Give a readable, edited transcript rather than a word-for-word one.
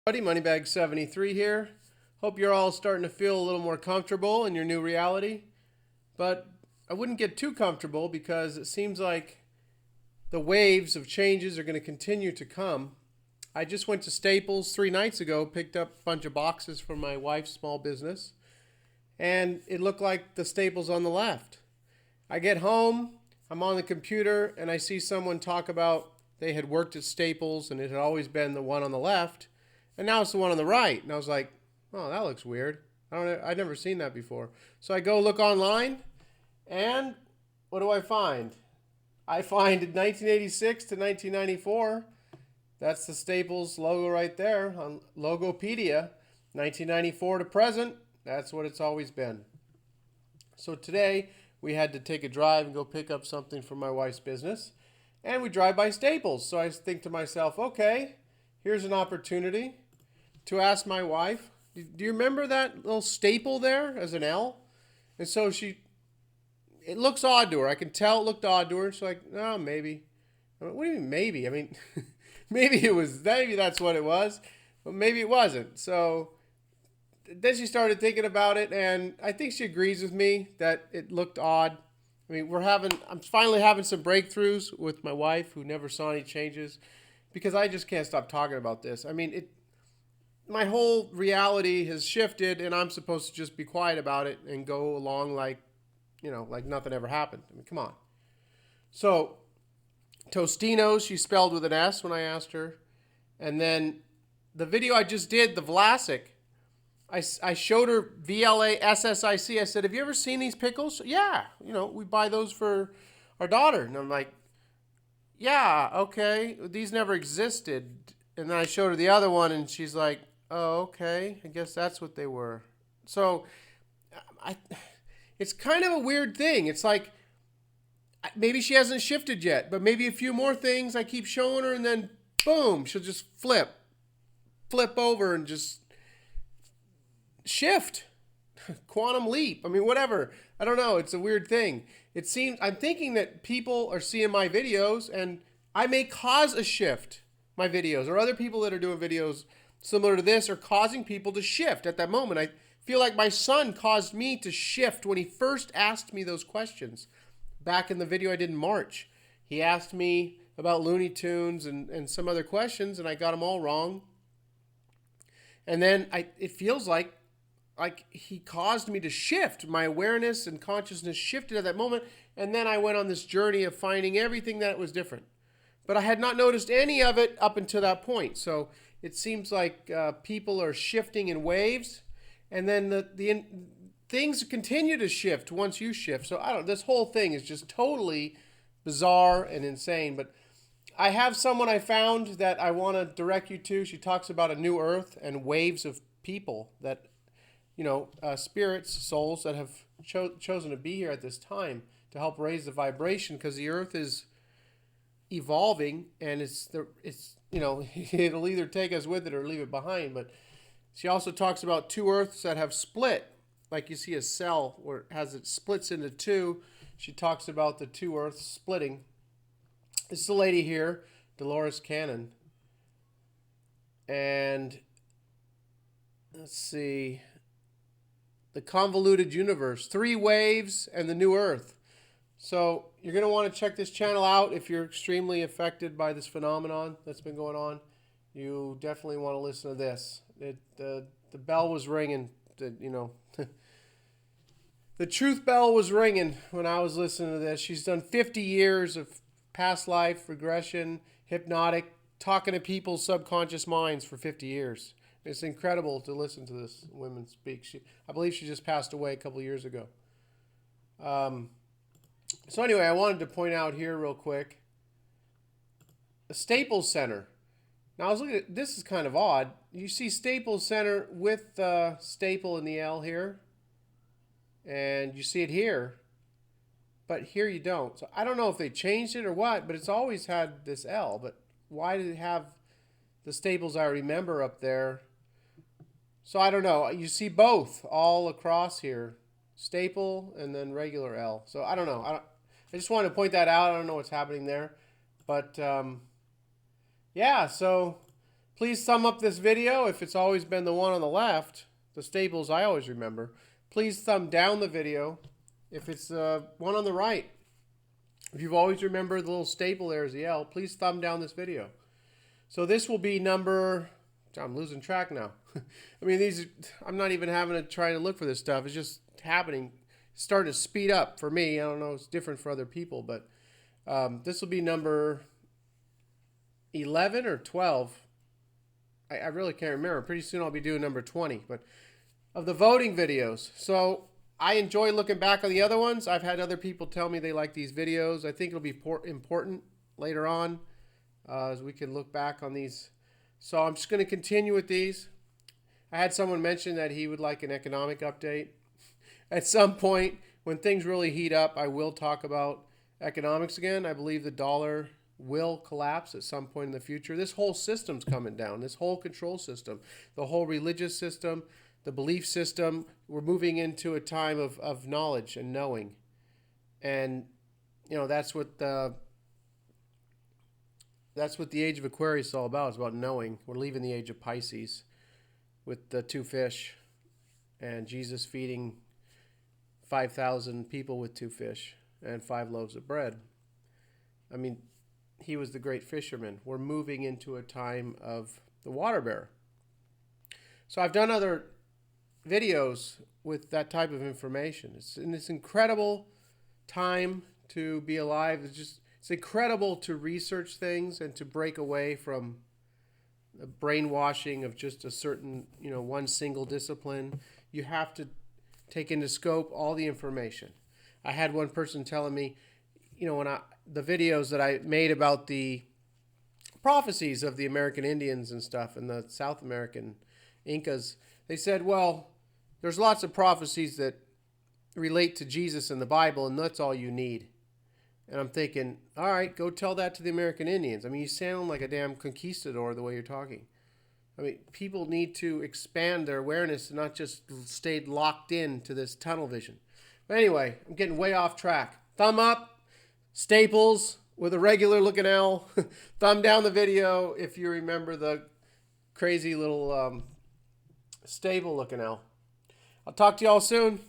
Buddy, Moneybag73 here. Hope you're all starting to feel a little more comfortable in your new reality. But I wouldn't get too comfortable because it seems like the waves of changes are going to continue to come. I just went to Staples 3 nights ago, picked up a bunch of boxes for my wife's small business, and it looked like the Staples on the left. I get home, I'm on the computer, and I see someone talk about they had worked at Staples and it had always been the one on the left. And now it's the one on the right. And I was like, oh, that looks weird. I've never seen that before. So I go look online, and what do I find? I find 1986 to 1994. That's the Staples logo right there on Logopedia. 1994 to present, that's what it's always been. So today we had to take a drive and go pick up something for my wife's business. And we drive by Staples. So I think to myself, okay, here's an opportunity to ask my wife, do you remember that little staple there as an L? And so it looks odd to her. I can tell it looked odd to her. She's like, no, maybe. I mean, what do you mean maybe? I mean, maybe that's what it was, but maybe it wasn't. So then she started thinking about it, and I think she agrees with me that it looked odd. I mean, I'm finally having some breakthroughs with my wife who never saw any changes because I just can't stop talking about this. I mean, my whole reality has shifted, and I'm supposed to just be quiet about it and go along like nothing ever happened. I mean, come on. So, Tostino's, she spelled with an S when I asked her. And then the video I just did, the Vlasic, I showed her VLASSIC. I said, have you ever seen these pickles? Yeah, we buy those for our daughter. And I'm like, yeah, okay, these never existed. And then I showed her the other one, and she's like, oh, okay, I guess that's what they were. So it's kind of a weird thing. It's like maybe she hasn't shifted yet, but maybe a few more things I keep showing her, and then boom, she'll just flip over and just shift. Quantum leap. I mean, whatever. I don't know. It's a weird thing. I'm thinking that people are seeing my videos, and I may cause a shift. My videos, or other people that are doing videos similar to this, are causing people to shift at that moment. I feel like my son caused me to shift when he first asked me those questions back in the video I did in March. He asked me about Looney Tunes and some other questions, and I got them all wrong. And then it feels like he caused me to shift. My awareness and consciousness shifted at that moment, and then I went on this journey of finding everything that was different. But I had not noticed any of it up until that point. So it seems like people are shifting in waves, and then the things continue to shift once you shift. So this whole thing is just totally bizarre and insane. But I have someone I found that I want to direct you to. She talks about a new earth and waves of people that, spirits, souls that have chosen to be here at this time to help raise the vibration, because the earth is evolving, and it'll either take us with it or leave it behind. But she also talks about two earths that have split, like you see a cell where it splits into two. She talks about the two earths splitting. This is the lady here, Dolores Cannon, and let's see, the convoluted universe, 3 waves, and the new earth. So you're going to want to check this channel out if you're extremely affected by this phenomenon that's been going on. You definitely want to listen to this. The bell was ringing. The truth bell was ringing when I was listening to this. She's done 50 years of past life regression, hypnotic, talking to people's subconscious minds for 50 years. It's incredible to listen to this woman speak. I believe she just passed away a couple of years ago. So anyway, I wanted to point out here real quick, the Staples Center. Now I was looking at, this is kind of odd. You see Staples Center with the staple in the L here, and you see it here, but here you don't. So I don't know if they changed it or what, but it's always had this L. But why did it have the staples I remember up there? So I don't know. You see both all across here. Staple and then regular L. So I don't know. I just wanted to point that out. I don't know what's happening there. But yeah, so Please thumb up this video if it's always been the one on the left, the staples I always remember. Please thumb down the video if it's the one on the right. If you've always remembered the little staple there as the L, please thumb down this video. So this will be number, I'm losing track now. I mean, I'm not even having to try to look for this stuff. It's just happening. It's starting to speed up for me. I don't know, it's different for other people, but this will be number 11 or 12. I really can't remember. Pretty soon I'll be doing number 20, but of the voting videos. So I enjoy looking back on the other ones. I've had other people tell me they like these videos. I think it'll be important later on as we can look back on these. So I'm just going to continue with these. I had someone mention that he would like an economic update. At some point, when things really heat up, I will talk about economics again. I believe the dollar will collapse at some point in the future. This whole system's coming down. This whole control system, the whole religious system, the belief system. We're moving into a time of knowledge and knowing. And, you know, that's what the age of Aquarius is all about. It's about knowing. We're leaving the age of Pisces with the 2 fish and Jesus feeding 5,000 people with 2 fish and 5 loaves of bread. I mean, he was the great fisherman. We're moving into a time of the water bearer. So I've done other videos with that type of information. It's in this incredible time to be alive. It's incredible to research things and to break away from the brainwashing of just a certain, one single discipline. You have to take into scope all the information. I had one person telling me, the videos that I made about the prophecies of the American Indians and stuff and the South American Incas, they said, well, there's lots of prophecies that relate to Jesus in the Bible, and that's all you need. And I'm thinking, all right, go tell that to the American Indians. I mean, you sound like a damn conquistador the way you're talking. I mean, people need to expand their awareness and not just stay locked in to this tunnel vision. But anyway, I'm getting way off track. Thumb up, staples with a regular looking L. Thumb down the video if you remember the crazy little staple looking L. I'll talk to y'all soon.